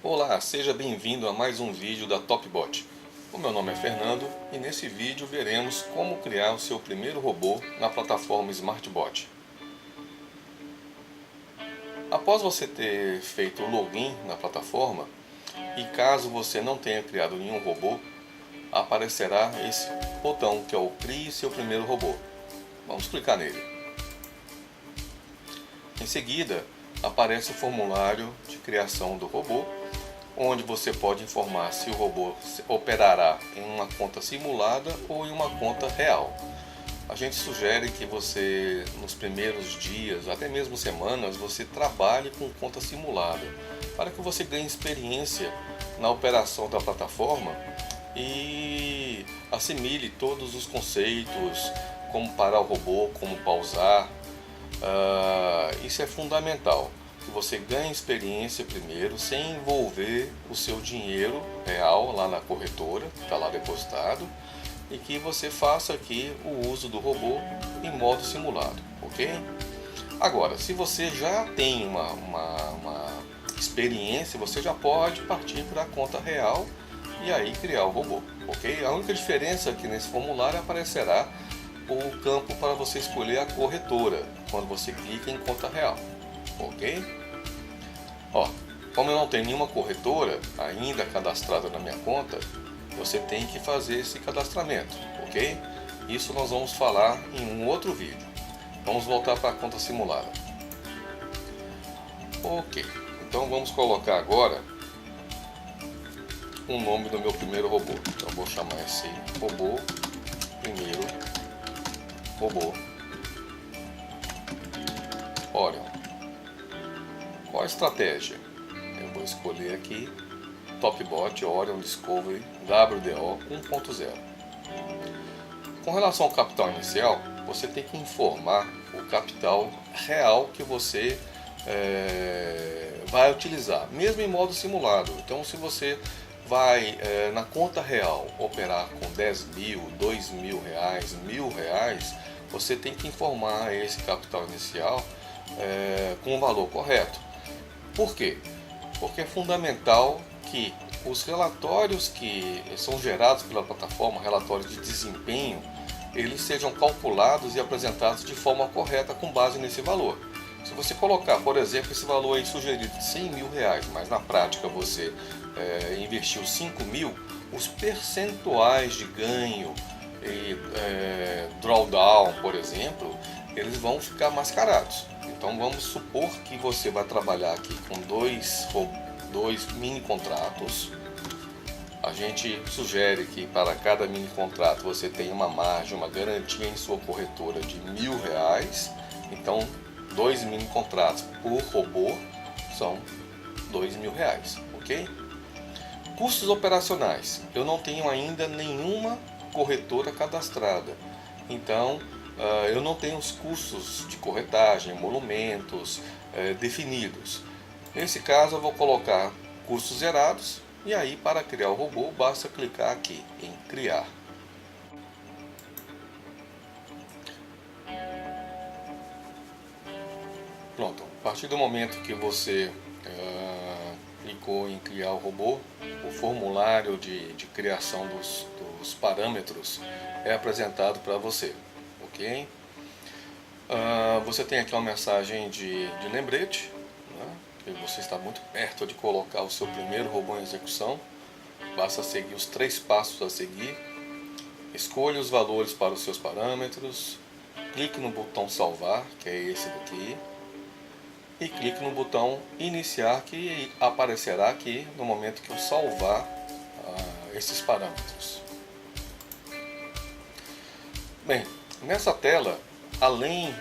Olá, seja bem-vindo a mais um vídeo da Topbot. O meu nome é Fernando e nesse vídeo veremos como criar o seu primeiro robô na plataforma SmartBot. Após você ter feito o login na plataforma e caso você não tenha criado nenhum robô, aparecerá esse botão que é o Crie seu primeiro robô. Vamos clicar nele. Em seguida, aparece o formulário de criação do robô, onde você pode informar se o robô operará em uma conta simulada ou em uma conta real. A gente sugere que você, nos primeiros dias, até mesmo semanas, você trabalhe com conta simulada, para que você ganhe experiência na operação da plataforma e assimile todos os conceitos, como parar o robô, como pausar. Isso é fundamental, que você ganhe experiência primeiro, sem envolver o seu dinheiro real lá na corretora, que está lá depositado, e que você faça aqui o uso do robô em modo simulado, ok? Agora, se você já tem uma experiência, você já pode partir para a conta real e aí criar o robô, ok? A única diferença é que nesse formulário aparecerá o campo para você escolher a corretora quando você clica em conta real, ok? Como eu não tenho nenhuma corretora ainda cadastrada na minha conta, você tem que fazer esse cadastramento, ok? Isso nós vamos falar em um outro vídeo. Vamos voltar para a conta simulada. Ok, então vamos colocar agora o nome do meu primeiro robô. Então eu vou chamar esse robô primeiro robô Orion. Qual a estratégia? Eu vou escolher aqui Topbot Orion Discovery WDO 1.0. Com relação ao capital inicial, você tem que informar o capital real que você vai utilizar, mesmo em modo simulado. Então, se você vai na conta real operar com 10 mil, 2 mil reais, R$ 1.000, você tem que informar esse capital inicial com o valor correto. Por quê? Porque é fundamental que os relatórios que são gerados pela plataforma, relatórios de desempenho, eles sejam calculados e apresentados de forma correta com base nesse valor. Se você colocar, por exemplo, esse valor aí sugerido de R$ 100.000, mas na prática você investiu 5 mil, os percentuais de ganho e drawdown, por exemplo, eles vão ficar mascarados. Então vamos supor que você vai trabalhar aqui com dois mini contratos. A gente sugere que para cada mini contrato você tenha uma margem, uma garantia em sua corretora de R$ 1.000. Então 2 mini contratos por robô são R$ 2.000, ok? Custos operacionais. Eu não tenho ainda nenhuma corretora cadastrada. Então eu não tenho os custos de corretagem, emolumentos definidos. Nesse caso eu vou colocar custos zerados e aí para criar o robô basta clicar aqui em criar. Pronto, a partir do momento que você clicou em criar o robô, o formulário de criação dos parâmetros é apresentado para você, ok? Você tem aqui uma mensagem de lembrete, né, que você está muito perto de colocar o seu primeiro robô em execução. Basta seguir os 3 passos a seguir. Escolha os valores para os seus parâmetros, clique no botão salvar, que é esse daqui, e clique no botão iniciar, que aparecerá aqui no momento que eu salvar esses parâmetros. Bem, nessa tela, além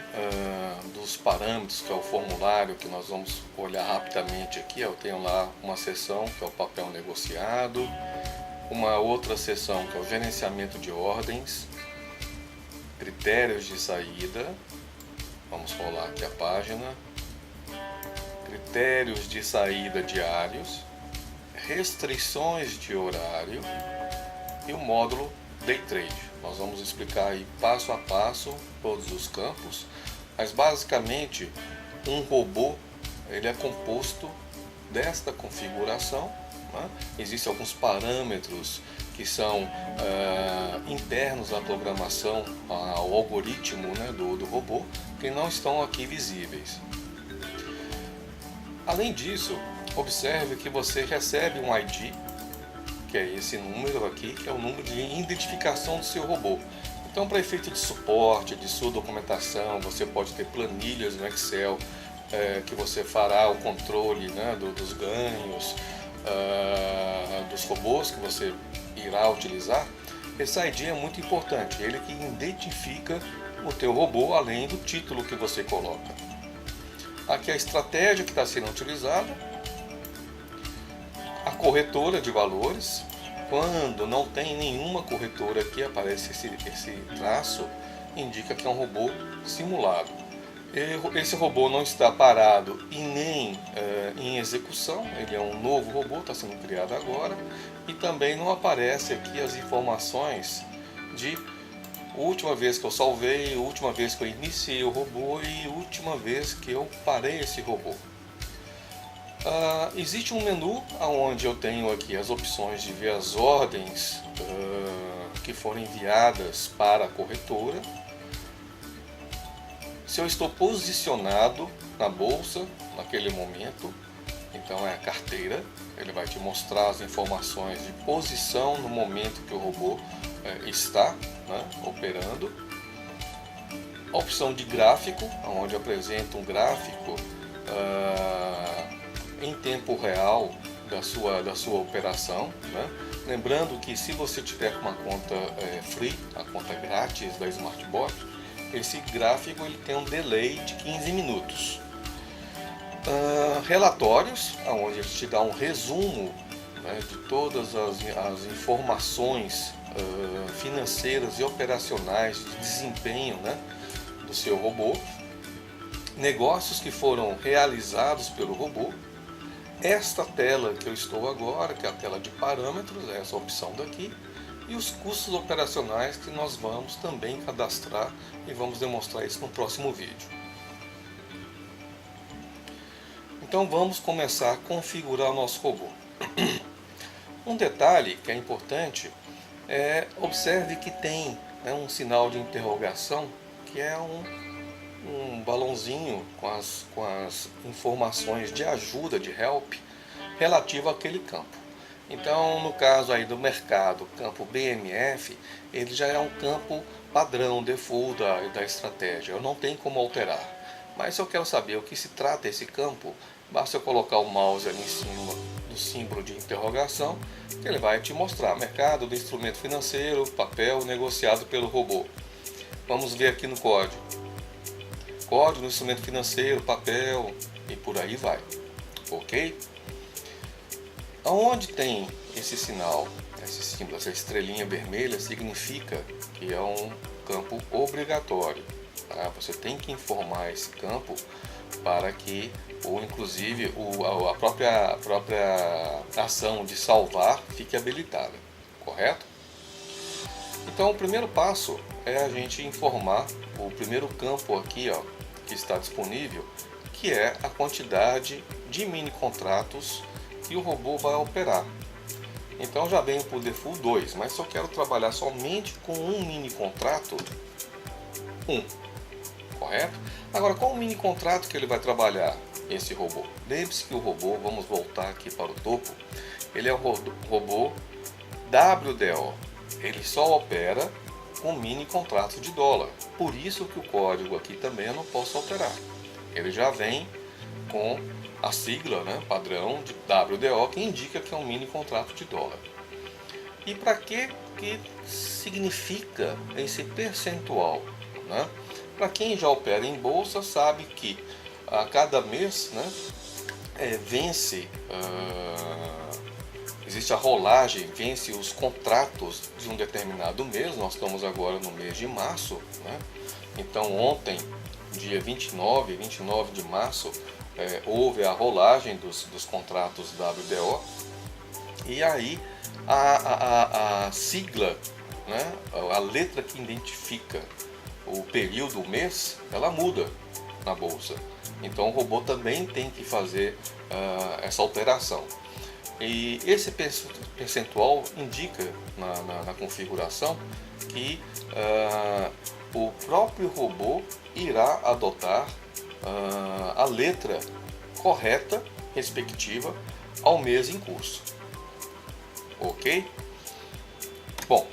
dos parâmetros, que é o formulário que nós vamos olhar rapidamente aqui, eu tenho lá uma seção que é o papel negociado, uma outra seção que é o gerenciamento de ordens, critérios de saída, vamos rolar aqui a página, critérios de saída diários, restrições de horário e o módulo Day Trade. Nós vamos explicar aí passo a passo todos os campos, mas basicamente um robô ele é composto desta configuração, né? Existem alguns parâmetros que são internos à programação, ao algoritmo, né, do robô, que não estão aqui visíveis. Além disso, observe que você recebe um ID, que é esse número aqui, que é o número de identificação do seu robô. Então, para efeito de suporte, de sua documentação, você pode ter planilhas no Excel, que você fará o controle, né, dos ganhos, dos robôs que você irá utilizar. Esse ID é muito importante, ele que identifica o teu robô, além do título que você coloca. Aqui a estratégia que está sendo utilizada, a corretora de valores. Quando não tem nenhuma corretora aqui, aparece esse traço, indica que é um robô simulado. Esse robô não está parado e nem em execução, ele é um novo robô, está sendo criado agora, e também não aparece aqui as informações de última vez que eu salvei, última vez que eu iniciei o robô e última vez que eu parei esse robô. Existe um menu onde eu tenho aqui as opções de ver as ordens que foram enviadas para a corretora. Se eu estou posicionado na bolsa naquele momento, então é a carteira, ele vai te mostrar as informações de posição no momento que o robô está, né, operando. A opção de gráfico, onde apresenta um gráfico em tempo real da sua operação, né? Lembrando que se você tiver uma conta free, a conta grátis da Smartbot, esse gráfico ele tem um delay de 15 minutos. Relatórios, onde ele te dá um resumo, né, de todas as informações financeiras e operacionais de desempenho, né, do seu robô. Negócios que foram realizados pelo robô. Esta tela que eu estou agora, que é a tela de parâmetros, é essa opção daqui, e os custos operacionais que nós vamos também cadastrar e vamos demonstrar isso no próximo vídeo. Então vamos começar a configurar o nosso robô. Um detalhe que é importante observe que tem um sinal de interrogação, que é um balãozinho com as informações de ajuda, de help, relativo àquele campo. Então, no caso aí do mercado, campo BMF, ele já é um campo padrão, default da estratégia, eu não tenho como alterar. Mas se eu quero saber o que se trata esse campo, basta eu colocar o mouse ali em cima do símbolo de interrogação, que ele vai te mostrar mercado do instrumento financeiro, papel negociado pelo robô. Vamos ver aqui no código. Código do instrumento financeiro, papel e por aí vai, ok? Aonde tem esse sinal, esse símbolo, essa estrelinha vermelha, significa que é um campo obrigatório, tá? Você tem que informar esse campo para que, ou inclusive a própria ação de salvar fique habilitada, correto? Então o primeiro passo é a gente informar o primeiro campo aqui, ó, que está disponível, que é a quantidade de mini contratos que o robô vai operar. Então já venho por default 2, mas se eu quero trabalhar somente com um mini contrato, 1, correto? Agora, qual o mini contrato que ele vai trabalhar, esse robô? Lembre-se que o robô, vamos voltar aqui para o topo, ele é o robô WDO, ele só opera com mini contratos de dólar. Por isso que o código aqui também eu não posso alterar. Ele já vem com a sigla, né, padrão de WDO, que indica que é um mini contrato de dólar. E para que significa esse percentual, né? Para quem já opera em bolsa sabe que a cada mês, né, existe a rolagem, vence os contratos de um determinado mês. Nós estamos agora no mês de março, né? Então ontem, dia 29 de março, houve a rolagem dos contratos WDO, e aí a sigla, né, a letra que identifica o período, o mês, ela muda. na bolsa. Então o robô também tem que fazer essa alteração. E esse percentual indica na configuração que o próprio robô irá adotar a letra correta respectiva ao mês em curso. Ok? Bom,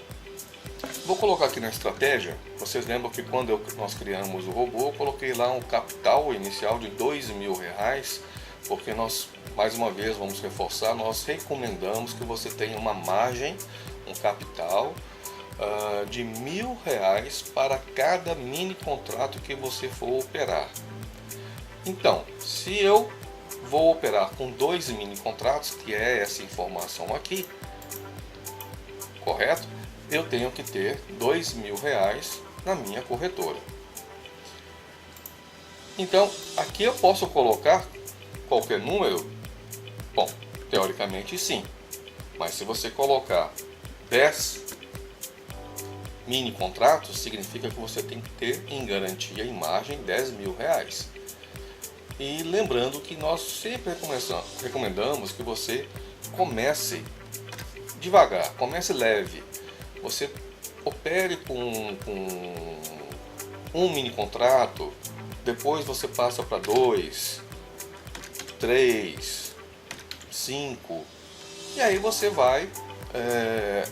vou colocar aqui na estratégia. Vocês lembram que quando nós criamos o robô, eu coloquei lá um capital inicial de R$2.000, porque nós, mais uma vez, vamos reforçar, nós recomendamos que você tenha uma margem, um capital de R$1.000 para cada mini contrato que você for operar. Então, se eu vou operar com 2 mini contratos, que é essa informação aqui, correto? Eu tenho que ter R$2.000 na minha corretora. Então, aqui eu posso colocar qualquer número? Bom, teoricamente sim. Mas se você colocar 10 mini contratos, significa que você tem que ter em garantia em margem R$10.000. E lembrando que nós sempre recomendamos que você comece devagar, comece leve. Você opere com um mini contrato, depois você passa para 2, 3, 5, e aí você vai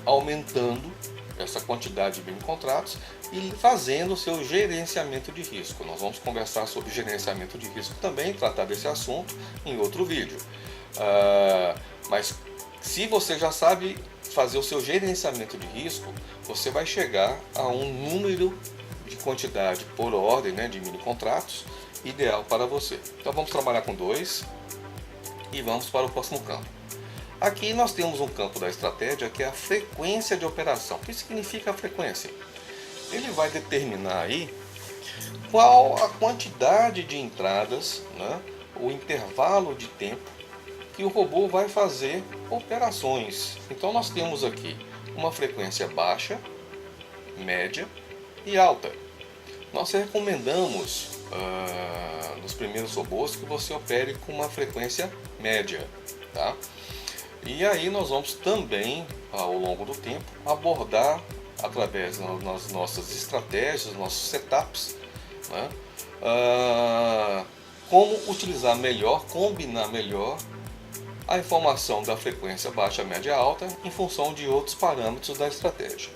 aumentando essa quantidade de mini contratos e fazendo o seu gerenciamento de risco. Nós vamos conversar sobre gerenciamento de risco também, tratar desse assunto em outro vídeo. Mas se você já sabe fazer o seu gerenciamento de risco, você vai chegar a um número de quantidade por ordem, né, de mini contratos ideal para você. Então vamos trabalhar com 2 e vamos para o próximo campo. Aqui nós temos um campo da estratégia que é a frequência de operação. O que significa a frequência? Ele vai determinar aí qual a quantidade de entradas, né, o intervalo de tempo que o robô vai fazer operações. Então nós temos aqui uma frequência baixa, média e alta. Nós recomendamos nos primeiros robôs que você opere com uma frequência média, tá? E aí nós vamos também, ao longo do tempo, abordar através das nossas estratégias, nossos setups, né, como utilizar melhor, combinar melhor a informação da frequência baixa, média e alta em função de outros parâmetros da estratégia.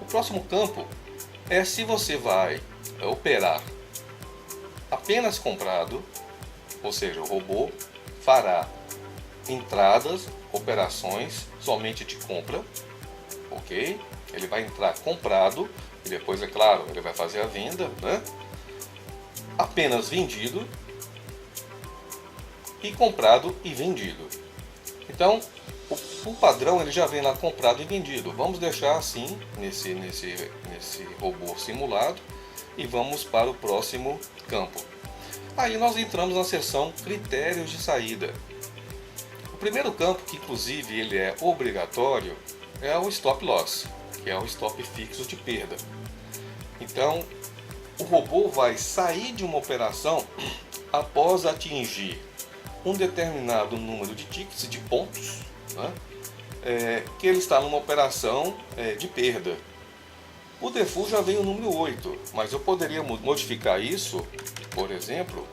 O próximo campo é se você vai operar apenas comprado, ou seja, o robô fará entradas, operações somente de compra, ok? Ele vai entrar comprado e depois, é claro, ele vai fazer a venda, né? Apenas vendido e comprado e vendido. Então, o padrão ele já vem lá comprado e vendido. Vamos deixar assim nesse robô simulado e vamos para o próximo campo. Aí nós entramos na seção critérios de saída. O primeiro campo, que inclusive ele é obrigatório, é o stop loss, que é o stop fixo de perda. Então, o robô vai sair de uma operação após atingir um determinado número de tickets, de pontos, né, que ele está numa operação de perda. O default já vem o número 8, mas eu poderia modificar isso, por exemplo,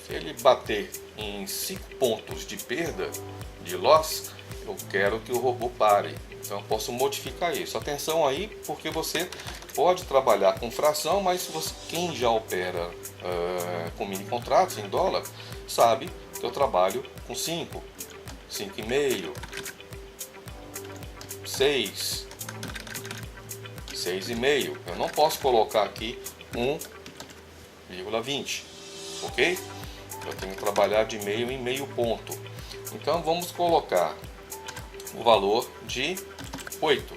se ele bater em 5 pontos de perda, de loss, eu quero que o robô pare. Então eu posso modificar isso. Atenção aí, porque você pode trabalhar com fração, mas quem já opera com mini contratos em dólar, sabe que eu trabalho com 5, 5,5, 6, 6,5. Eu não posso colocar aqui 1,20, ok? Eu tenho que trabalhar de meio em meio ponto. Então vamos colocar o valor de 8.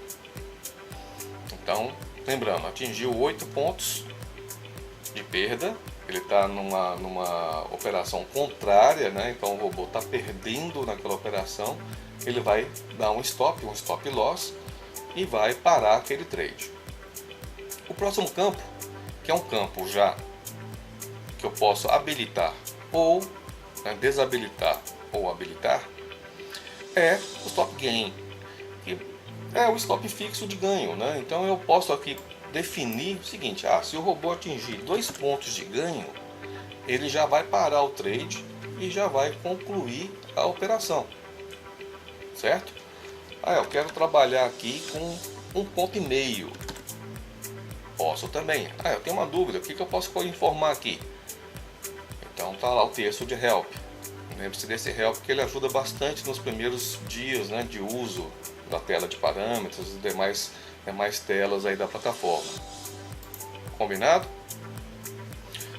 Então, lembrando, atingiu 8 pontos de perda. Ele está numa operação contrária, né? Então o robô está perdendo naquela operação. Ele vai dar um stop loss e vai parar aquele trade. O próximo campo, que é um campo já que eu posso habilitar ou desabilitar ou habilitar é o stop gain, que é o stop fixo de ganho, né? Então eu posso aqui definir o seguinte: se o robô atingir 2 pontos de ganho, ele já vai parar o trade e já vai concluir a operação, certo? Eu quero trabalhar aqui com 1,5 ponto. Posso também. Eu tenho uma dúvida, o que eu posso informar aqui? Então tá lá o texto de help. Lembre-se desse help, que ele ajuda bastante nos primeiros dias, né, de uso da tela de parâmetros e demais telas aí da plataforma. Combinado?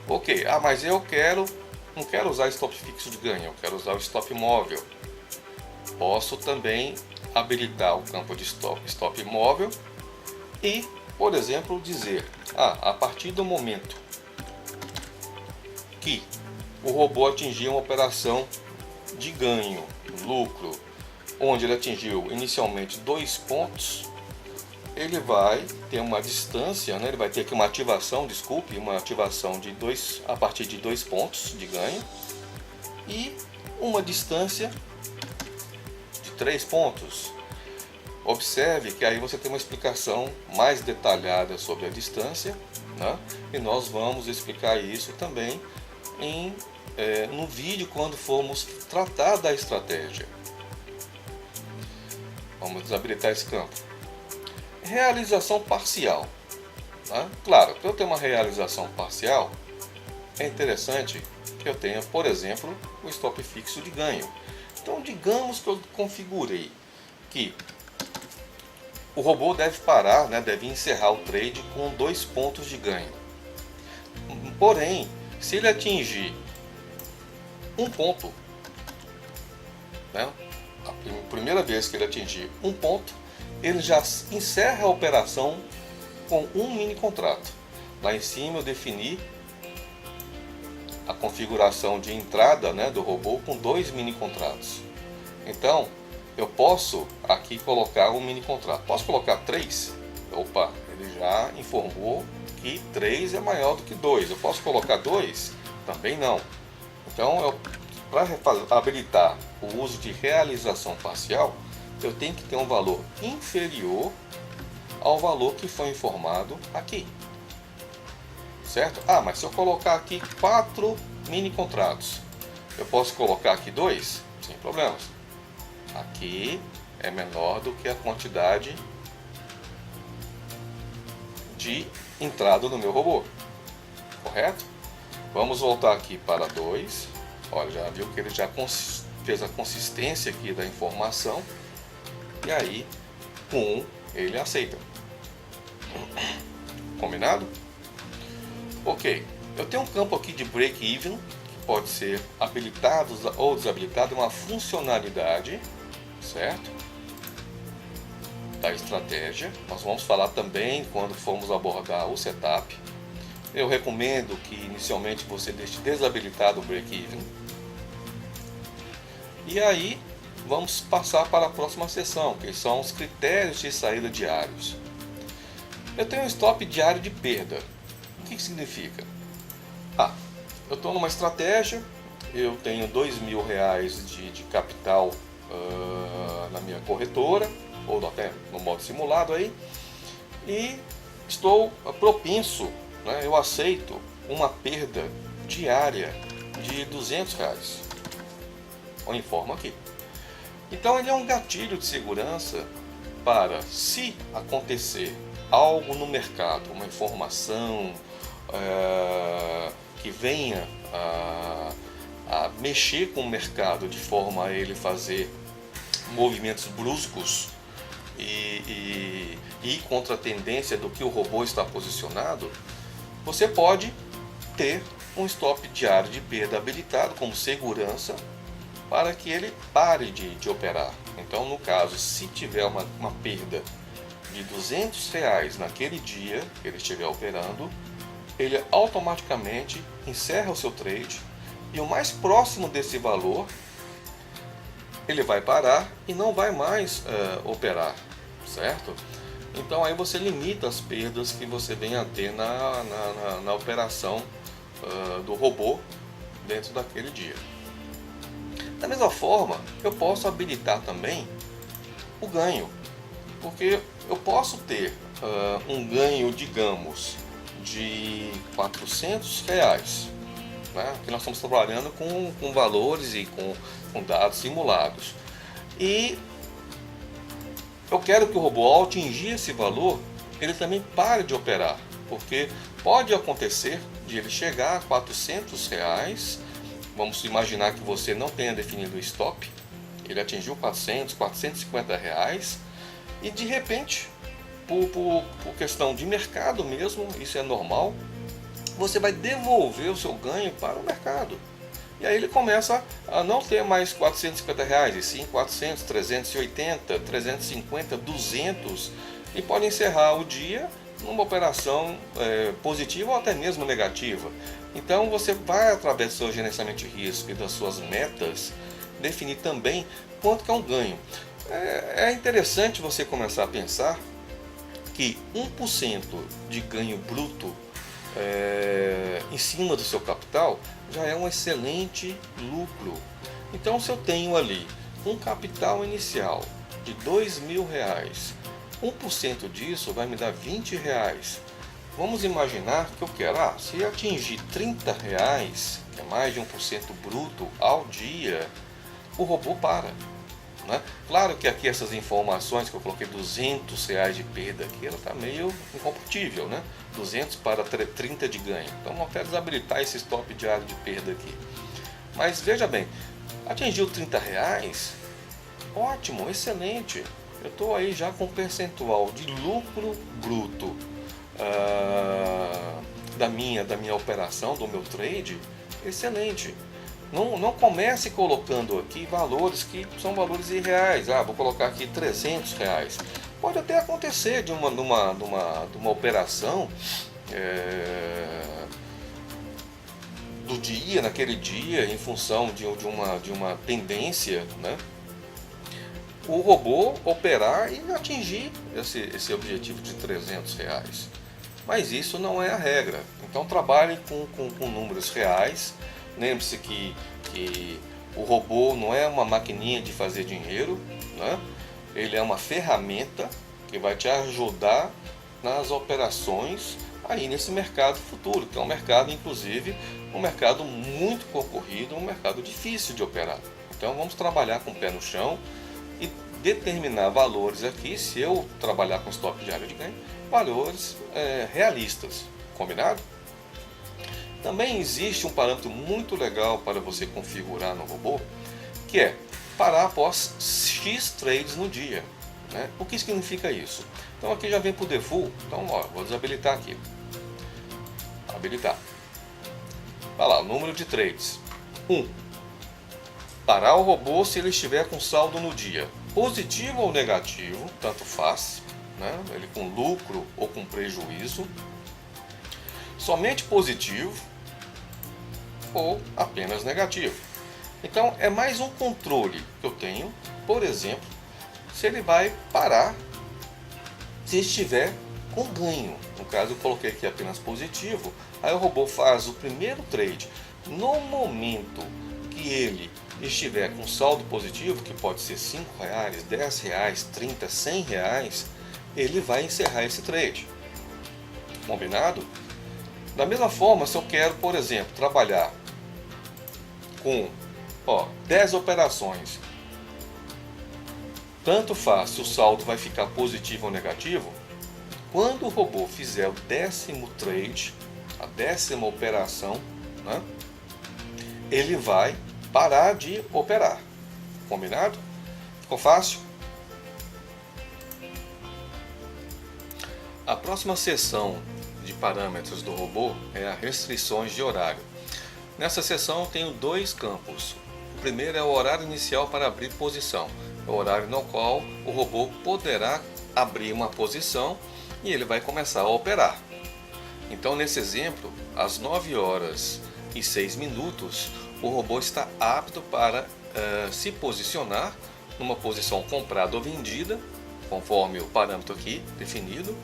Ok, mas eu não quero usar stop fixo de ganho, eu quero usar o stop móvel. Posso também habilitar o campo de stop móvel e, por exemplo, dizer, a partir do momento que o robô atingir uma operação de ganho, lucro, onde ele atingiu inicialmente 2 pontos, ele vai ter uma distância, né? Ele vai ter aqui uma ativação de a partir de 2 pontos de ganho e uma distância de 3 pontos. Observe que aí você tem uma explicação mais detalhada sobre a distância, né? E nós vamos explicar isso também no vídeo quando formos tratar da estratégia. Vamos desabilitar esse campo. Realização parcial. Tá? Claro, para eu ter uma realização parcial, é interessante que eu tenha, por exemplo, o stop fixo de ganho. Então, digamos que eu configurei que o robô deve parar, deve encerrar o trade com 2 pontos de ganho. Porém, se ele atingir 1 ponto, a primeira vez que ele atingir 1 ponto, ele já encerra a operação com um mini contrato. Lá em cima eu defini a configuração de entrada do robô com 2 mini contratos. Então eu posso aqui colocar um mini contrato. Posso colocar 3? Opa, ele já informou que 3 é maior do que 2. Eu posso colocar 2? Também não. Então, para habilitar o uso de realização parcial, eu tenho que ter um valor inferior ao valor que foi informado aqui. Certo? Mas se eu colocar aqui 4 mini contratos, eu posso colocar aqui 2? Sem problemas. Aqui é menor do que a quantidade de entrada no meu robô, correto? Vamos voltar aqui para 2. Olha, já viu que ele já fez a consistência aqui da informação. E aí, com 1, ele aceita. Combinado? Ok, eu tenho um campo aqui de break-even, que pode ser habilitado ou desabilitado, uma funcionalidade, certo? Da estratégia. Nós vamos falar também quando formos abordar o setup. Eu recomendo que inicialmente você deixe desabilitado o break-even. E aí vamos passar para a próxima seção, que são os critérios de saída diários. Eu tenho um stop diário de perda. O que significa? Eu estou numa estratégia, eu tenho R$2.000 de capital na minha corretora, ou até no modo simulado aí, e estou propenso, eu aceito uma perda diária de R$200. Eu informo aqui. Então ele é um gatilho de segurança para, se acontecer algo no mercado, uma informação que venha a mexer com o mercado de forma a ele fazer movimentos bruscos e ir contra a tendência do que o robô está posicionado, você pode ter um stop diário de perda habilitado como segurança para que ele pare de operar. Então, no caso, se tiver uma perda de R$200 naquele dia que ele estiver operando, ele automaticamente encerra o seu trade e o mais próximo desse valor ele vai parar e não vai mais operar, certo? Então aí você limita as perdas que você vem a ter na operação do robô dentro daquele dia. Da mesma forma, eu posso habilitar também o ganho, porque eu posso ter um ganho, digamos, de R$ 400, né? Que nós estamos trabalhando com valores e com dados simulados. E eu quero que o robô, ao atingir esse valor, ele também pare de operar, porque pode acontecer de ele chegar a R$ 400. Vamos imaginar que você não tenha definido o stop, ele atingiu R$ 450 e de repente, por questão de mercado mesmo, isso é normal, você vai devolver o seu ganho para o mercado. E aí ele começa a não ter mais R$ 450, e sim 400, 380, 350, 200, e pode encerrar o dia numa operação positiva ou até mesmo negativa. Então você vai, através do seu gerenciamento de risco e das suas metas, definir também quanto que é um ganho. É interessante você começar a pensar que 1% de ganho bruto em cima do seu capital já é um excelente lucro. Então, se eu tenho ali um capital inicial de R$ 2.000, 1% disso vai me dar R$ 20. Vamos imaginar que eu quero, se atingir R$ 30, que é mais de 1% bruto ao dia, o robô para. Né? Claro que aqui essas informações que eu coloquei, R$ 200 de perda aqui, ela está meio incompatível, né? 200 para 30 de ganho. Então eu quero desabilitar esse stop diário de perda aqui. Mas veja bem, atingiu R$ 30, ótimo, excelente. Eu estou aí já com um percentual de lucro bruto da minha operação, do meu trade, excelente. Não comece colocando aqui valores que são valores irreais. Vou colocar aqui R$ 300. Pode até acontecer de uma operação do dia, naquele dia, em função de uma tendência, né? O robô operar e atingir esse objetivo de R$ 300. Mas isso não é a regra. Então trabalhe com números reais. Lembre-se que o robô não é uma maquininha de fazer dinheiro, né? Ele é uma ferramenta que vai te ajudar nas operações aí nesse mercado futuro, que é um mercado, inclusive, um mercado muito concorrido, um mercado difícil de operar. Então vamos trabalhar com o pé no chão e determinar valores aqui, se eu trabalhar com stop diário de ganho, valores realistas, combinado? Também existe um parâmetro muito legal para você configurar no robô, que é parar após X trades no dia, né? O que significa isso? Então aqui já vem por default, então vou desabilitar aqui. Habilitar. Vai lá, o número de trades. 1. Parar o robô se ele estiver com saldo no dia, positivo ou negativo, tanto faz, né? Ele com lucro ou com prejuízo. Somente positivo ou apenas negativo. Então é mais um controle que eu tenho, por exemplo, se ele vai parar se estiver com ganho. No caso eu coloquei aqui apenas positivo, aí o robô faz o primeiro trade. No momento que ele estiver com saldo positivo, que pode ser R$ 5, R$ 10, 30, R$ 100, ele vai encerrar esse trade. Combinado? Da mesma forma, se eu quero, por exemplo, trabalhar com 10 operações, tanto faz se o saldo vai ficar positivo ou negativo, quando o robô fizer o 10º trade, a 10ª operação, né, ele vai parar de operar. Combinado? Ficou fácil? A próxima seção de parâmetros do robô é a restrições de horário. Nessa seção eu tenho dois campos. O primeiro é o horário inicial para abrir posição. É o horário no qual o robô poderá abrir uma posição e ele vai começar a operar. Então nesse exemplo, às 9h06, o robô está apto para se posicionar numa posição comprada ou vendida, conforme o parâmetro aqui definido.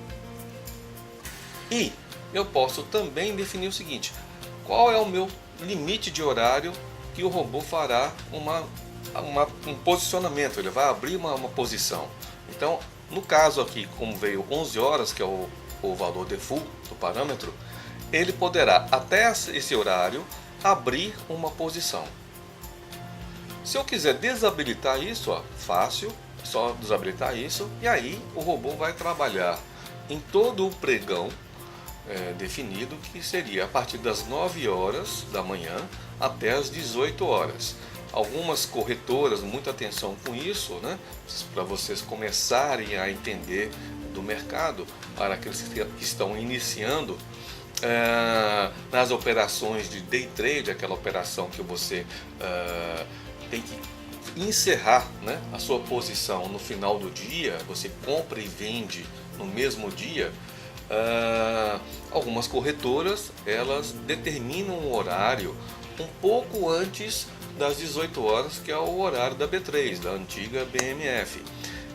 E eu posso também definir o seguinte: qual é o meu limite de horário que o robô fará um posicionamento, ele vai abrir uma posição. Então, no caso aqui, como veio 11 horas, que é o valor default do parâmetro, ele poderá, até esse horário, abrir uma posição. Se eu quiser desabilitar isso, ó, fácil, só desabilitar isso, e aí o robô vai trabalhar em todo o pregão definido, que seria a partir das 9 horas da manhã até as 18 horas. Algumas corretoras, muita atenção com isso, né, para vocês começarem a entender do mercado, para aqueles que estão iniciando nas operações de day trade, aquela operação que você tem que encerrar, né, a sua posição no final do dia, você compra e vende no mesmo dia. Algumas corretoras, elas determinam um horário um pouco antes das 18 horas, que é o horário da B3, da antiga BMF.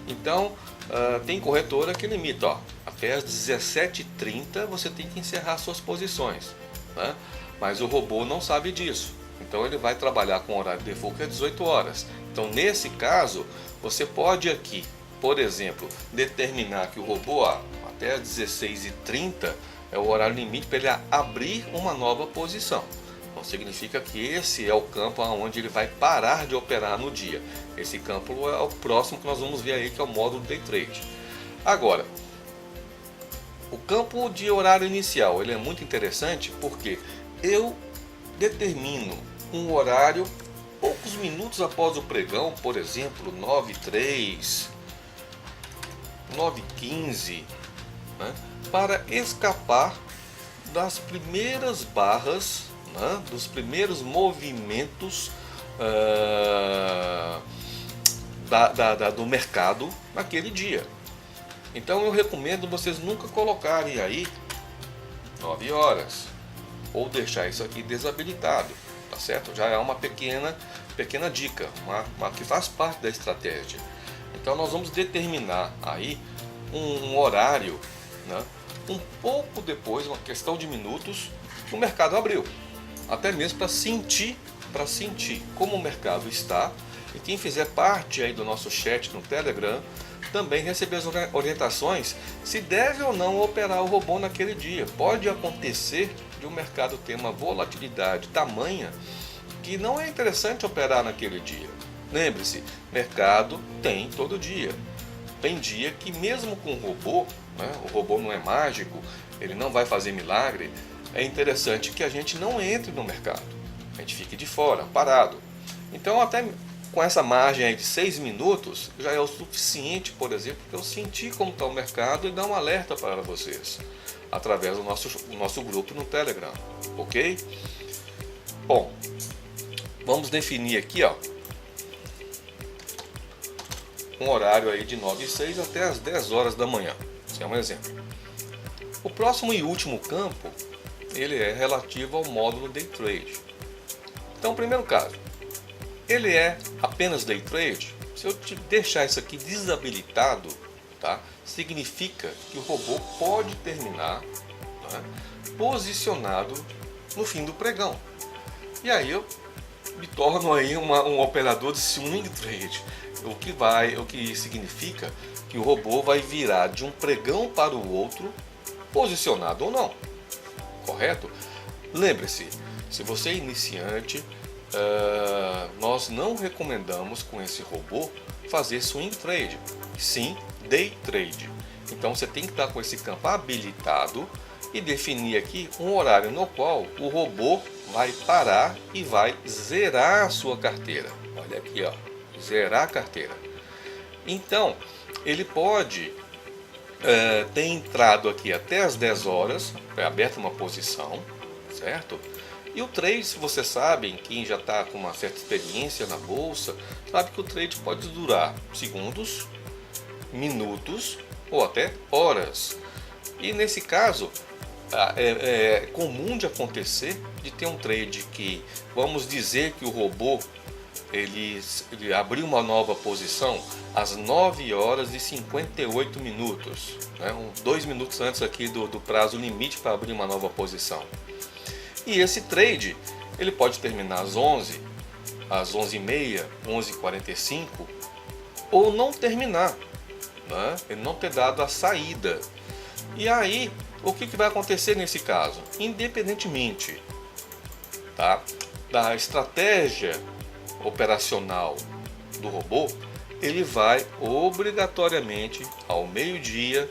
Então, tem corretora que limita, ó, até as 17h30 você tem que encerrar suas posições, né? Mas o robô não sabe disso, então ele vai trabalhar com o horário default, que é 18 horas. Então, nesse caso, você pode aqui, por exemplo, determinar que o robô, até as 16h30 é o horário limite para ele abrir uma nova posição. Então significa que esse é o campo onde ele vai parar de operar no dia. Esse campo é o próximo que nós vamos ver aí, que é o módulo Day Trade. Agora, o campo de horário inicial, ele é muito interessante porque eu determino um horário poucos minutos após o pregão, por exemplo, 9h03, 9h15, né, para escapar das primeiras barras, né, dos primeiros movimentos do mercado naquele dia. Então eu recomendo vocês nunca colocarem aí 9 horas ou deixar isso aqui desabilitado, tá certo? Já é uma pequena dica, uma que faz parte da estratégia. Então nós vamos determinar aí um horário, né, um pouco depois, uma questão de minutos, que o mercado abriu, até mesmo para sentir como o mercado está. E quem fizer parte aí do nosso chat no Telegram também receber as orientações se deve ou não operar o robô naquele dia. Pode acontecer de o mercado ter uma volatilidade tamanha que não é interessante operar naquele dia. Lembre-se, mercado tem todo dia. Tem dia que mesmo com o robô, né, o robô não é mágico, ele não vai fazer milagre, é interessante que a gente não entre no mercado, a gente fique de fora, parado. Então até com essa margem aí de 6 minutos, já é o suficiente, por exemplo, para eu sentir como está o mercado e dar um alerta para vocês, através do nosso grupo no Telegram, ok? Bom, vamos definir aqui, ó, um horário aí de 9h06 até as 10 horas da manhã. Esse é um exemplo. O próximo e último campo, ele é relativo ao módulo Day Trade. Então, primeiro caso, ele é apenas Day Trade. Se eu te deixar isso aqui desabilitado, tá, significa que o robô pode terminar, né, posicionado no fim do pregão. E aí eu me torno aí um operador de swing trade. O que significa que o robô vai virar de um pregão para o outro, posicionado ou não, correto? Lembre-se, se você é iniciante, nós não recomendamos com esse robô fazer swing trade, sim day trade. Então você tem que estar com esse campo habilitado e definir aqui um horário no qual o robô vai parar e vai zerar a sua carteira. Olha aqui, ó, zerar a carteira. Então ele pode ter entrado aqui até as 10 horas, foi aberta uma posição, certo? E o trade, se vocês sabem, quem já está com uma certa experiência na bolsa, sabe que o trade pode durar segundos, minutos ou até horas. E nesse caso, é comum de acontecer de ter um trade que, vamos dizer que o robô ele abriu uma nova posição às 9 horas e 58 minutos, né? 2 minutos antes aqui do prazo limite para abrir uma nova posição. E esse trade ele pode terminar às 11, às 11h30, 11h45 ou não terminar, né? Ele não ter dado a saída. E aí, o que vai acontecer nesse caso? Independentemente, tá, da estratégia operacional do robô, ele vai obrigatoriamente ao meio-dia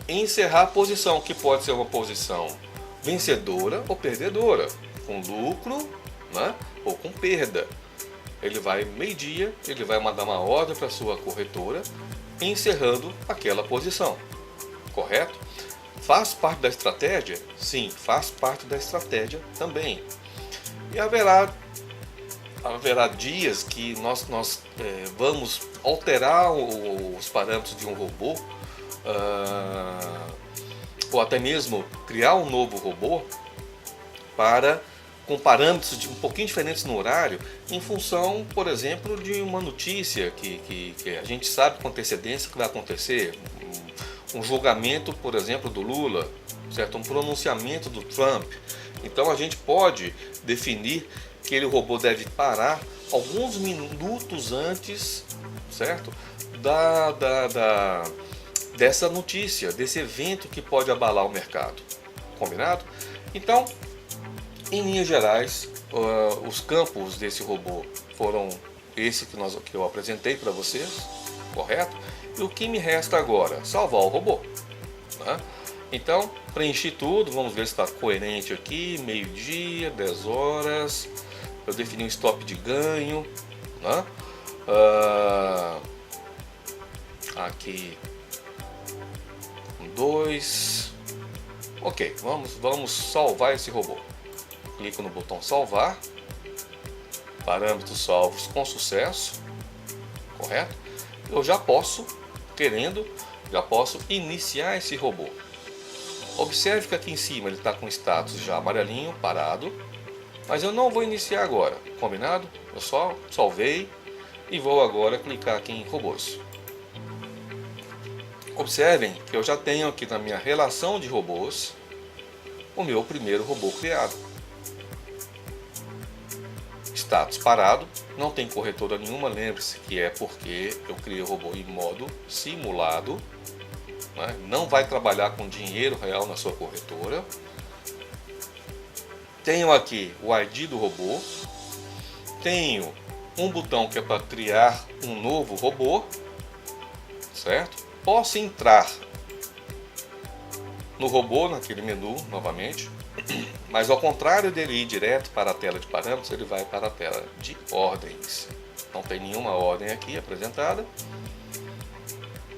encerrar a posição, que pode ser uma posição vencedora ou perdedora, com lucro, né, ou com perda. Ele vai meio-dia, ele vai mandar uma ordem para a sua corretora encerrando aquela posição, correto? Faz parte da estratégia? Sim, faz parte da estratégia também. E haverá dias que nós vamos alterar os parâmetros de um robô, ou até mesmo criar um novo robô com parâmetros um pouquinho diferentes no horário, em função, por exemplo, de uma notícia que a gente sabe com antecedência que vai acontecer, um julgamento, por exemplo, do Lula, certo? Um pronunciamento do Trump. Então a gente pode definir que aquele robô deve parar alguns minutos antes, certo? Dessa notícia, desse evento que pode abalar o mercado. Combinado? Então, em linhas gerais, os campos desse robô foram esse que eu apresentei para vocês, correto? E o que me resta agora? Salvar o robô, né? Então, preenchi tudo, vamos ver se está coerente aqui, meio-dia, 10 horas, eu defini um stop de ganho, né? Aqui, 2, ok, vamos salvar esse robô. Clico no botão salvar, parâmetros salvos com sucesso, correto? Eu já posso iniciar esse robô. Observe que aqui em cima ele está com status já amarelinho, parado, mas eu não vou iniciar agora, combinado? Eu só salvei e vou agora clicar aqui em robôs. Observem que eu já tenho aqui na minha relação de robôs o meu primeiro robô criado. Status parado, não tem corretora nenhuma, lembre-se que é porque eu criei o robô em modo simulado, né? Não vai trabalhar com dinheiro real na sua corretora. Tenho aqui o ID do robô, tenho um botão que é para criar um novo robô, certo? Posso entrar no robô, naquele menu novamente, mas ao contrário dele ir direto para a tela de parâmetros, ele vai para a tela de ordens. Não tem nenhuma ordem aqui apresentada.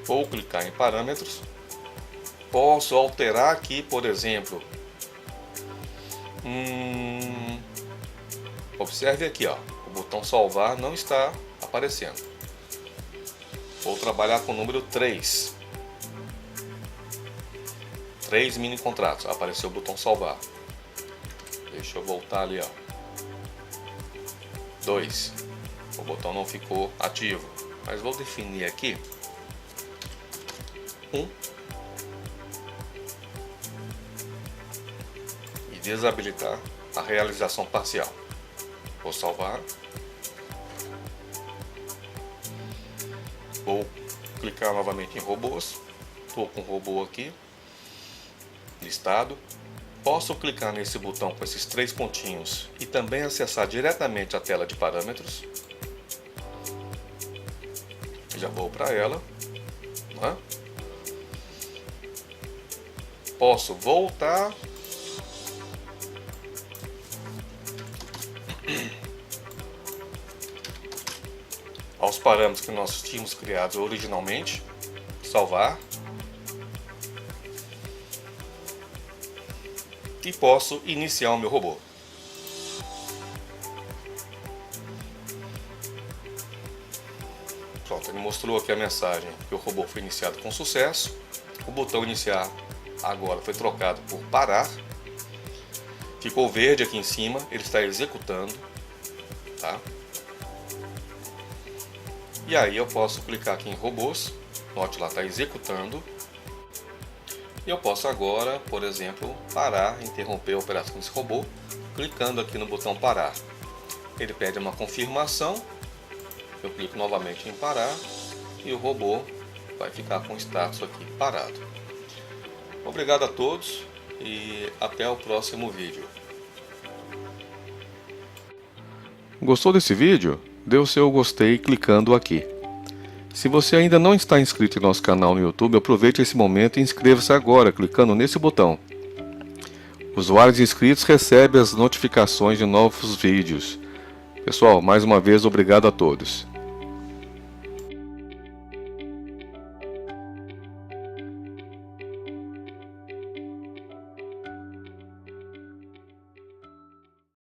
Vou clicar em parâmetros. Posso alterar aqui, por exemplo, observe aqui, ó, o botão salvar não está aparecendo. Vou trabalhar com o número 3. 3 mini contratos. Apareceu o botão salvar. Deixa eu voltar ali, ó. 2. O botão não ficou ativo, mas vou definir aqui 1 e desabilitar a realização parcial. Vou salvar. Vou clicar novamente em robôs. Estou com o robô aqui listado. Posso clicar nesse botão com esses 3 pontinhos e também acessar diretamente a tela de parâmetros. Já vou para ela, né? Posso voltar aos parâmetros que nós tínhamos criados originalmente, salvar, e posso iniciar o meu robô. Pronto, ele mostrou aqui a mensagem que o robô foi iniciado com sucesso. O botão iniciar agora foi trocado por parar. Ficou verde aqui em cima, ele está executando, tá? E aí eu posso clicar aqui em robôs, note lá, está executando. E eu posso agora, por exemplo, parar, interromper a operação desse robô clicando aqui no botão parar. Ele pede uma confirmação, eu clico novamente em parar e o robô vai ficar com o status aqui parado. Obrigado a todos e até o próximo vídeo. Gostou desse vídeo? Dê o seu gostei clicando aqui. Se você ainda não está inscrito em nosso canal no YouTube, aproveite esse momento e inscreva-se agora clicando nesse botão. Usuários inscritos recebem as notificações de novos vídeos. Pessoal, mais uma vez obrigado a todos.